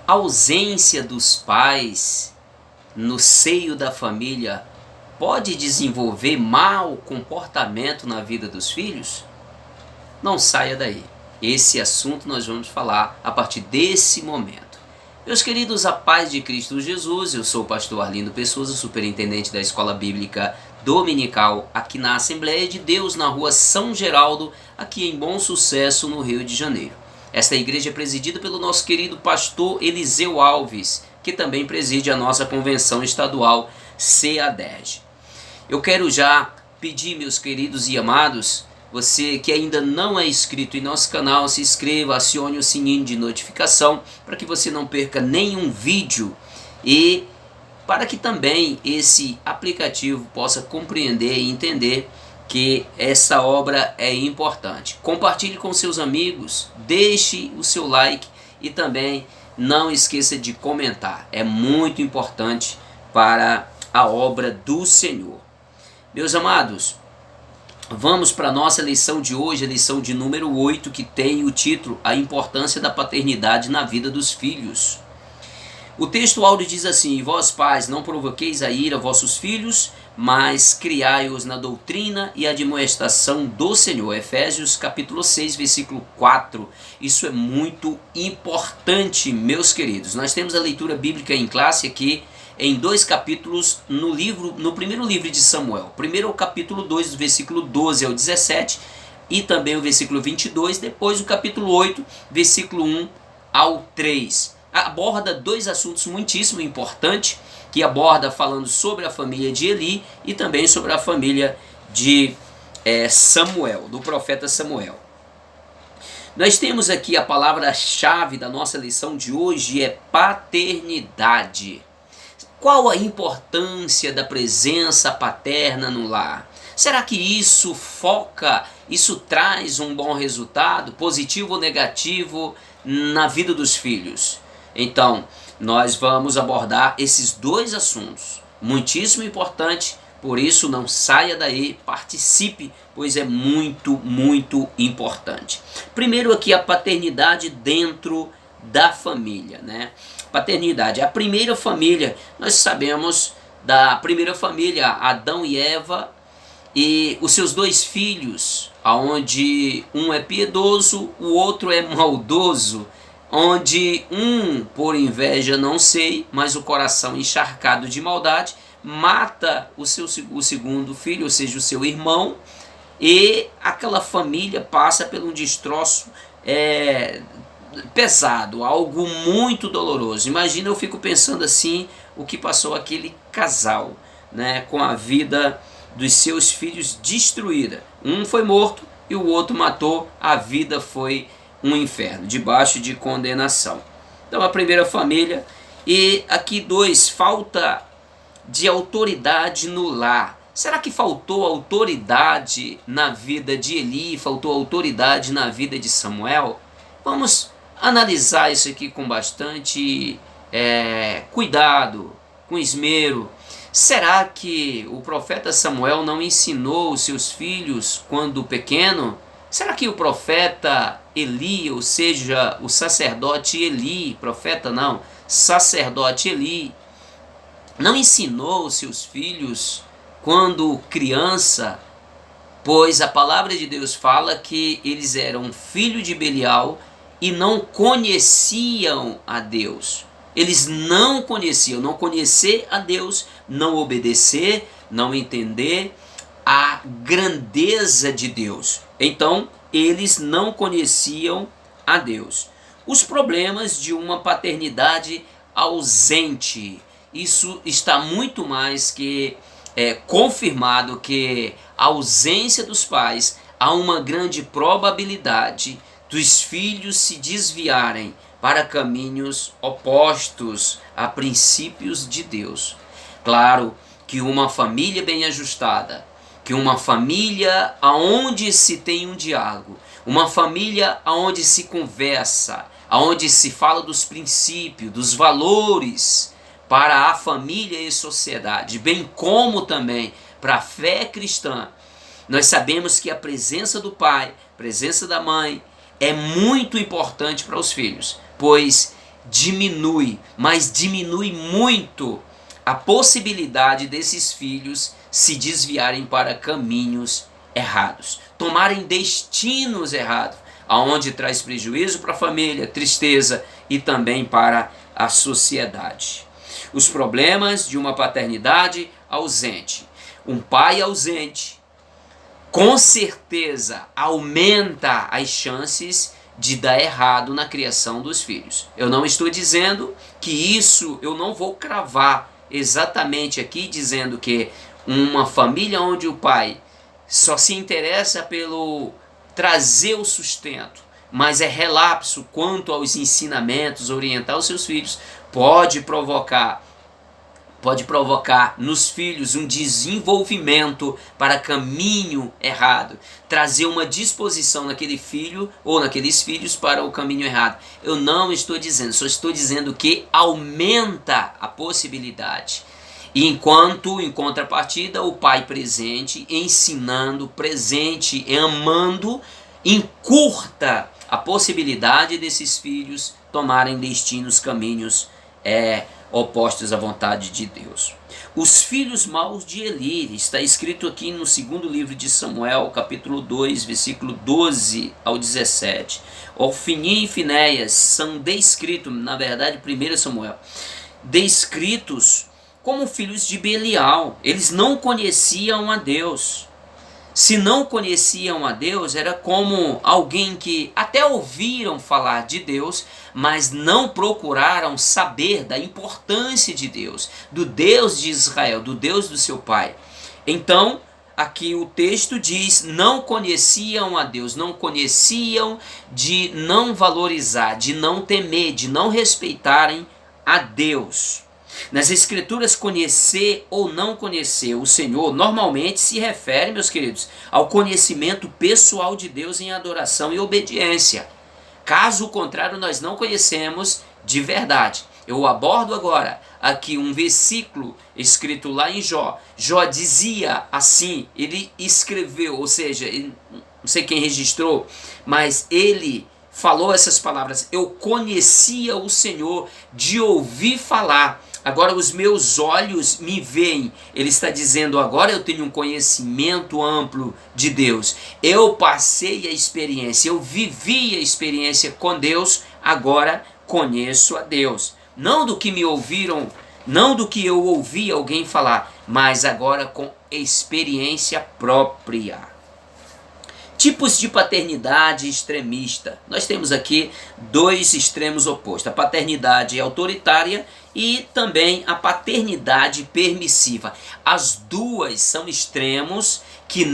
A ausência dos pais no seio da família pode desenvolver mau comportamento na vida dos filhos? Não saia daí. Esse assunto nós vamos falar a partir desse momento. Meus queridos, a paz de Cristo Jesus, eu sou o pastor Arlindo Pessoa, superintendente da Escola Bíblica Dominical aqui na Assembleia de Deus, na rua São Geraldo, aqui em Bom Sucesso, no Rio de Janeiro. Esta igreja é presidida pelo nosso querido pastor Eliseu Alves, que também preside a nossa convenção estadual CADERJ. Eu quero já pedir, meus queridos e amados, você que ainda não é inscrito em nosso canal, se inscreva, acione o sininho de notificação para que você não perca nenhum vídeo e para que também esse aplicativo possa compreender e entender que essa obra é importante. Compartilhe com seus amigos, deixe o seu like e também não esqueça de comentar. É muito importante para a obra do Senhor. Meus amados, vamos para a nossa lição de hoje, a lição de número 8, que tem o título A Importância da Paternidade na Vida dos Filhos. O texto áureo diz assim: vós pais, não provoqueis a ira vossos filhos, mas criai-os na doutrina e admoestação do Senhor. Efésios capítulo 6, versículo 4. Isso é muito importante, meus queridos. Nós temos a leitura bíblica em classe aqui em 2 capítulos no primeiro livro de Samuel. Primeiro é o capítulo 2, do versículo 12 ao 17, e também o versículo 22, depois o capítulo 8, versículo 1 ao 3. Aborda dois assuntos muitíssimo importantes, que aborda falando sobre a família de Eli e também sobre a família de Samuel, do profeta Samuel. Nós temos aqui a palavra-chave da nossa lição de hoje é paternidade. Qual a importância da presença paterna no lar? Será que isso traz um bom resultado, positivo ou negativo, na vida dos filhos? Então, nós vamos abordar esses dois assuntos, muitíssimo importante, por isso não saia daí, participe, pois é muito, muito importante. Primeiro aqui a paternidade dentro da família, né? Paternidade, a primeira família, nós sabemos da primeira família, Adão e Eva e os seus dois filhos, onde um é piedoso, o outro é maldoso, onde um, por inveja não sei, mas o coração encharcado de maldade, mata o segundo filho, ou seja, o seu irmão, e aquela família passa por um destroço pesado, algo muito doloroso. Imagina, eu fico pensando assim, o que passou aquele casal, né, com a vida dos seus filhos destruída. Um foi morto e o outro matou, a vida foi um inferno, debaixo de condenação. Então a primeira família, e aqui falta de autoridade no lar. Será que faltou autoridade na vida de Eli, faltou autoridade na vida de Samuel? Vamos analisar isso aqui com bastante cuidado, com esmero. Será que o profeta Samuel não ensinou os seus filhos quando pequeno? Será que o profeta Eli, ou seja, o sacerdote Eli, profeta não, sacerdote Eli, não ensinou os seus filhos quando criança? Pois a palavra de Deus fala que eles eram filhos de Belial e não conheciam a Deus. Eles não conheciam, não conhecer a Deus, não obedecer, não entender a grandeza de Deus. Então, eles não conheciam a Deus. Os problemas de uma paternidade ausente. Isso está muito mais que confirmado que a ausência dos pais, há uma grande probabilidade dos filhos se desviarem para caminhos opostos a princípios de Deus. Claro que uma família bem ajustada, que uma família onde se tem um diálogo, uma família onde se conversa, onde se fala dos princípios, dos valores para a família e sociedade, bem como também para a fé cristã, nós sabemos que a presença do pai, presença da mãe, é muito importante para os filhos, pois diminui, mas diminui muito a possibilidade desses filhos se desviarem para caminhos errados, tomarem destinos errados, aonde traz prejuízo para a família, tristeza e também para a sociedade. Os problemas de uma paternidade ausente. Um pai ausente, com certeza, aumenta as chances de dar errado na criação dos filhos. Eu não estou dizendo que isso, eu não vou cravar exatamente aqui, dizendo que uma família onde o pai só se interessa pelo trazer o sustento, mas é relapso quanto aos ensinamentos, orientar os seus filhos, pode provocar nos filhos um desenvolvimento para caminho errado, trazer uma disposição naquele filho ou naqueles filhos para o caminho errado. Eu não estou dizendo, só estou dizendo que aumenta a possibilidade. E enquanto, em contrapartida, o pai presente, ensinando, presente, amando, encurta a possibilidade desses filhos tomarem destinos, caminhos opostos à vontade de Deus. Os filhos maus de Eli, está escrito aqui no segundo livro de Samuel, capítulo 2, versículo 12 ao 17. Ofni e Finéias são descritos, na verdade, 1 Samuel, descritos como filhos de Belial. Eles não conheciam a Deus. Se não conheciam a Deus, era como alguém que até ouviram falar de Deus, mas não procuraram saber da importância de Deus, do Deus de Israel, do Deus do seu pai. Então, aqui o texto diz, não conheciam a Deus, não conheciam, de não valorizar, de não temer, de não respeitarem a Deus. Nas escrituras, conhecer ou não conhecer o Senhor normalmente se refere, meus queridos, ao conhecimento pessoal de Deus em adoração e obediência. Caso contrário, nós não conhecemos de verdade. Eu abordo agora aqui um versículo escrito lá em Jó. Jó dizia assim, ele escreveu, ou seja, não sei quem registrou, mas ele falou essas palavras: eu conhecia o Senhor de ouvir falar, agora os meus olhos me veem. Ele está dizendo, agora eu tenho um conhecimento amplo de Deus. Eu passei a experiência, eu vivi a experiência com Deus, agora conheço a Deus. Não do que me ouviram, não do que eu ouvi alguém falar, mas agora com experiência própria. Tipos de paternidade extremista. Nós temos aqui dois extremos opostos: a paternidade autoritária e também a paternidade permissiva. As duas são extremos que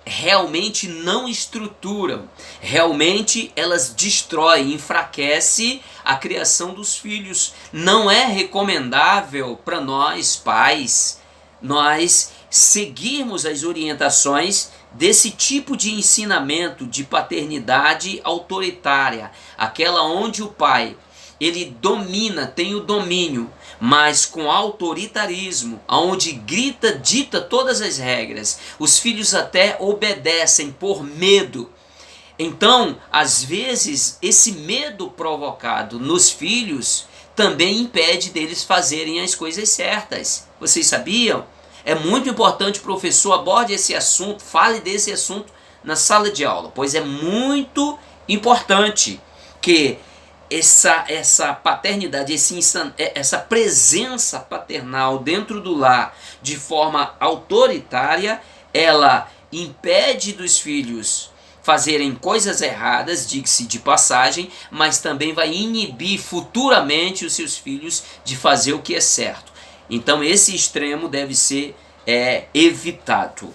realmente não estruturam. Realmente elas destroem, enfraquecem a criação dos filhos. Não é recomendável para nós, pais, nós seguirmos as orientações desse tipo de ensinamento de paternidade autoritária, aquela onde o pai, ele domina, tem o domínio, mas com autoritarismo, onde grita, dita todas as regras. Os filhos até obedecem por medo. Então, às vezes, esse medo provocado nos filhos também impede deles fazerem as coisas certas. Vocês sabiam? É muito importante que o professor aborde esse assunto, fale desse assunto na sala de aula, pois é muito importante que essa paternidade, essa presença paternal dentro do lar de forma autoritária, ela impede dos filhos fazerem coisas erradas, diga-se de passagem, mas também vai inibir futuramente os seus filhos de fazer o que é certo. Então esse extremo deve ser evitado.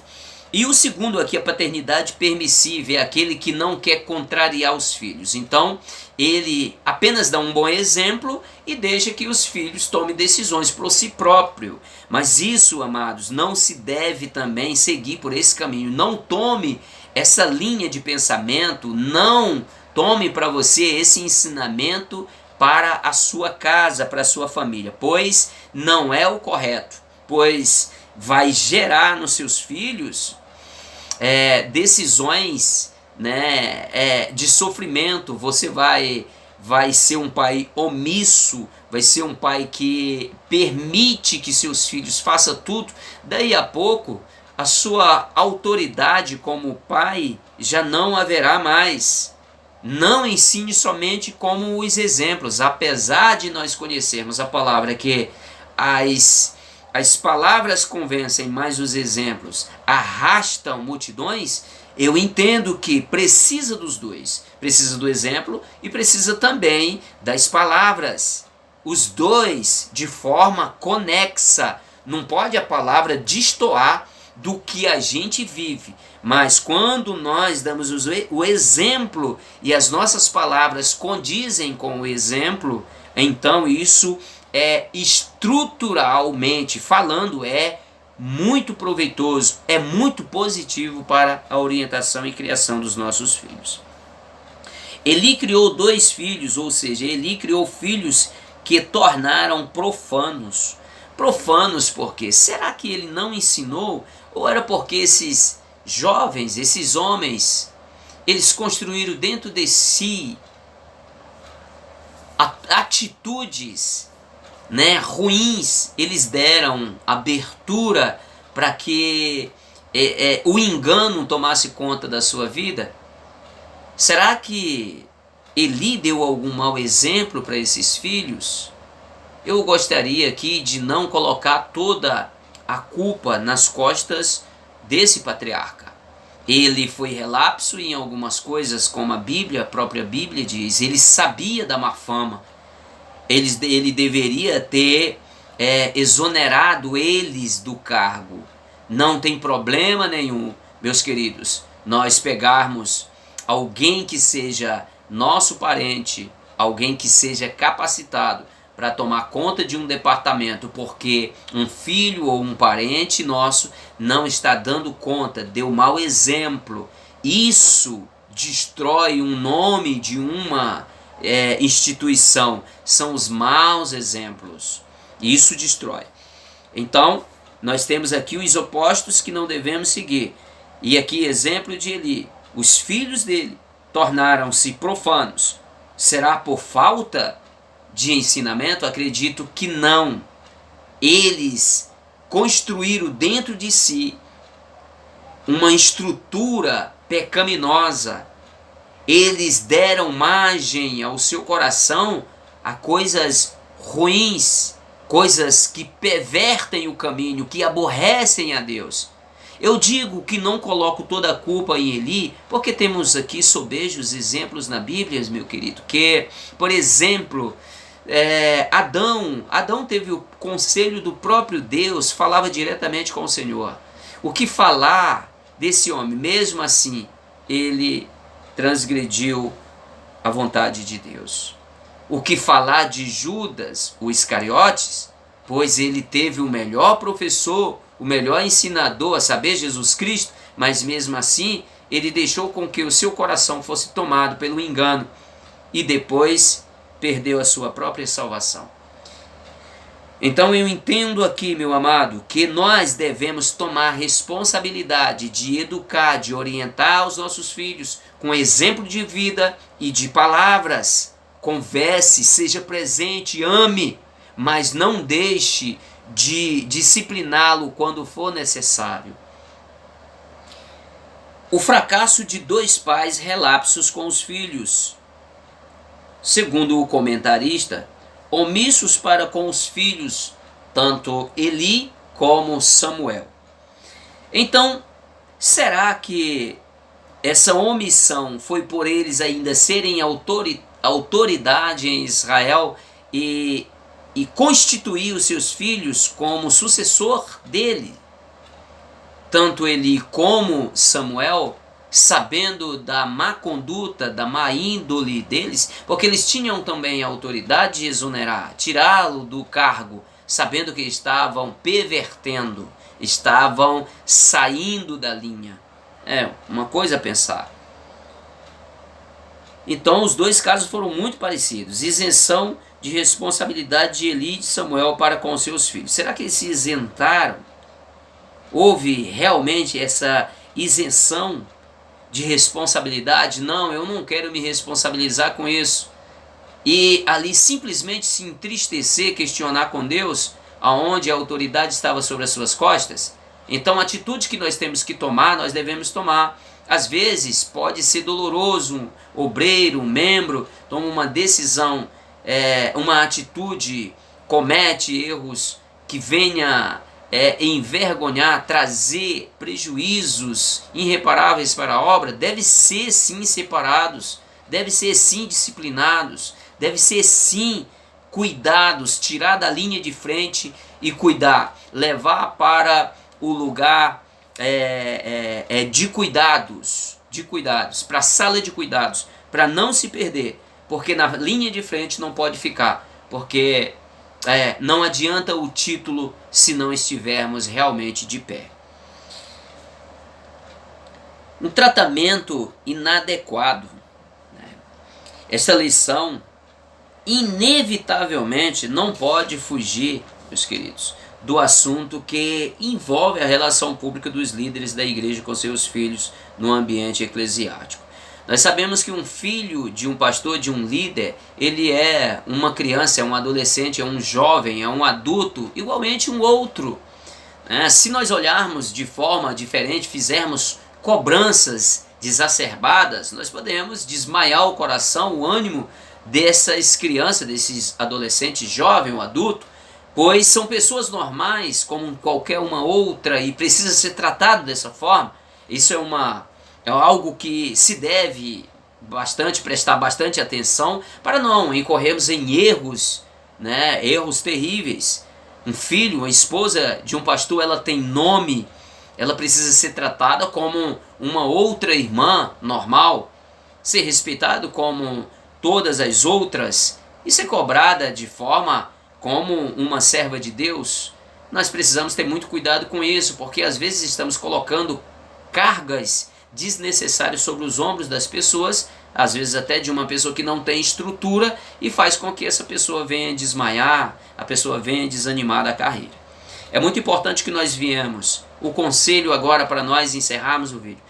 E o segundo aqui, a paternidade permissiva, é aquele que não quer contrariar os filhos. Então ele apenas dá um bom exemplo e deixa que os filhos tomem decisões por si próprio. Mas isso, amados, não se deve também seguir por esse caminho. Não tome essa linha de pensamento, não tome para você esse ensinamento para a sua casa, para a sua família, pois não é o correto, pois vai gerar nos seus filhos decisões, de sofrimento. Você vai vai ser um pai omisso, vai ser um pai que permite que seus filhos façam tudo, daí a pouco a sua autoridade como pai já não haverá mais. Não ensine somente como os exemplos, apesar de nós conhecermos a palavra que as palavras convencem, mas os exemplos arrastam multidões. Eu entendo que precisa dos dois. Precisa do exemplo e precisa também das palavras. Os dois de forma conexa. Não pode a palavra destoar do que a gente vive. Mas quando nós damos o exemplo e as nossas palavras condizem com o exemplo, então isso é estruturalmente falando, é muito proveitoso, é muito positivo para a orientação e criação dos nossos filhos. Eli criou 2 filhos, ou seja, Eli criou filhos que tornaram profanos. Profanos por quê? Será que ele não ensinou? Ou era porque esses jovens, esses homens, eles construíram dentro de si atitudes, ruins, eles deram abertura para que o engano tomasse conta da sua vida? Será que Eli deu algum mau exemplo para esses filhos? Eu gostaria aqui de não colocar toda a culpa nas costas desse patriarca. Ele foi relapso em algumas coisas, como a própria Bíblia diz. Ele sabia da má fama. Ele deveria ter exonerado eles do cargo. Não tem problema nenhum, meus queridos, nós pegarmos alguém que seja nosso parente, alguém que seja capacitado para tomar conta de um departamento, porque um filho ou um parente nosso não está dando conta, deu mau exemplo. Isso destrói um nome de uma instituição. São os maus exemplos. Isso destrói. Então, nós temos aqui os opostos que não devemos seguir. E aqui, exemplo de Eli. Os filhos dele tornaram-se profanos. Será por falta de ensinamento? Acredito que não. Eles construíram dentro de si uma estrutura pecaminosa. Eles deram margem ao seu coração a coisas ruins, coisas que pervertem o caminho, que aborrecem a Deus. Eu digo que não coloco toda a culpa em Eli, porque temos aqui sobejos exemplos na Bíblia, meu querido, que, por exemplo, Adão teve o conselho do próprio Deus, falava diretamente com o Senhor. O que falar desse homem? Mesmo assim, ele transgrediu a vontade de Deus. O que falar de Judas, o Iscariotes? Pois ele teve o melhor professor, o melhor ensinador, a saber, Jesus Cristo, mas mesmo assim, ele deixou com que o seu coração fosse tomado pelo engano e depois perdeu a sua própria salvação. Então eu entendo aqui, meu amado, que nós devemos tomar responsabilidade de educar, de orientar os nossos filhos com exemplo de vida e de palavras. Converse, seja presente, ame, mas não deixe de discipliná-lo quando for necessário. O fracasso de 2 pais relapsos com os filhos. Segundo o comentarista, omissos para com os filhos, tanto Eli como Samuel. Então, será que essa omissão foi por eles ainda serem autoridade em Israel e constituir os seus filhos como sucessor dele? Tanto Eli como Samuel, sabendo da má conduta, da má índole deles, porque eles tinham também a autoridade de exonerar, tirá-lo do cargo, sabendo que estavam pervertendo, estavam saindo da linha. É uma coisa a pensar. Então os 2 casos foram muito parecidos. Isenção de responsabilidade de Eli e de Samuel para com seus filhos. Será que eles se isentaram? Houve realmente essa isenção de responsabilidade? Não, eu não quero me responsabilizar com isso. e ali simplesmente se entristecer, questionar com Deus, aonde a autoridade estava sobre as suas costas? Então a atitude que nós temos que tomar, nós devemos tomar. Às vezes pode ser doloroso, um obreiro, um membro, toma uma decisão, uma atitude, comete erros que venha envergonhar, trazer prejuízos irreparáveis para a obra, deve ser sim separados, deve ser sim disciplinados, deve ser sim cuidados, tirar da linha de frente e cuidar, levar para o lugar de cuidados, para a sala de cuidados, para não se perder, porque na linha de frente não pode ficar, porque não adianta o título se não estivermos realmente de pé. Um tratamento inadequado, né? Essa lição inevitavelmente não pode fugir, meus queridos, do assunto que envolve a relação pública dos líderes da igreja com seus filhos no ambiente eclesiástico. Nós sabemos que um filho de um pastor, de um líder, ele é uma criança, é um adolescente, é um jovem, é um adulto, igualmente um outro. Se nós olharmos de forma diferente, fizermos cobranças exacerbadas, nós podemos desmaiar o coração, o ânimo dessas crianças, desses adolescentes, jovem ou adulto, pois são pessoas normais como qualquer uma outra e precisa ser tratado dessa forma. Isso é algo que se deve prestar bastante atenção para não incorrermos em erros, erros terríveis. Um filho, uma esposa de um pastor, ela tem nome, ela precisa ser tratada como uma outra irmã normal, ser respeitado como todas as outras e ser cobrada de forma como uma serva de Deus. Nós precisamos ter muito cuidado com isso, porque às vezes estamos colocando cargas desnecessárias sobre os ombros das pessoas, às vezes até de uma pessoa que não tem estrutura, e faz com que essa pessoa venha desmaiar, a pessoa venha desanimar da carreira. É muito importante que nós viemos. O conselho agora para nós encerrarmos o vídeo.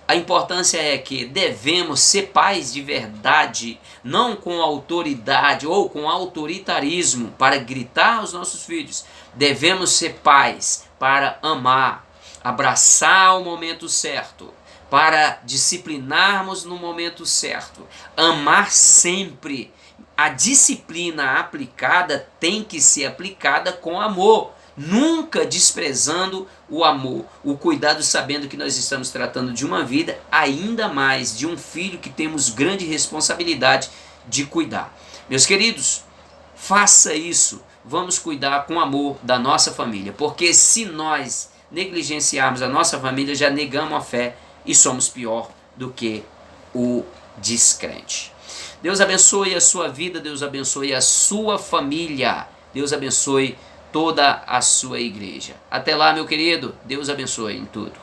A importância é que devemos ser pais de verdade, não com autoridade ou com autoritarismo para gritar aos nossos filhos. Devemos ser pais para amar, abraçar o momento certo, para disciplinarmos no momento certo, amar sempre. A disciplina aplicada tem que ser aplicada com amor, nunca desprezando o amor, o cuidado, sabendo que nós estamos tratando de uma vida, ainda mais de um filho que temos grande responsabilidade de cuidar. Meus queridos, faça isso, vamos cuidar com amor da nossa família, porque se nós negligenciarmos a nossa família, já negamos a fé e somos pior do que o descrente. Deus abençoe a sua vida, Deus abençoe a sua família, Deus abençoe toda a sua igreja. Até lá, meu querido, Deus abençoe em tudo.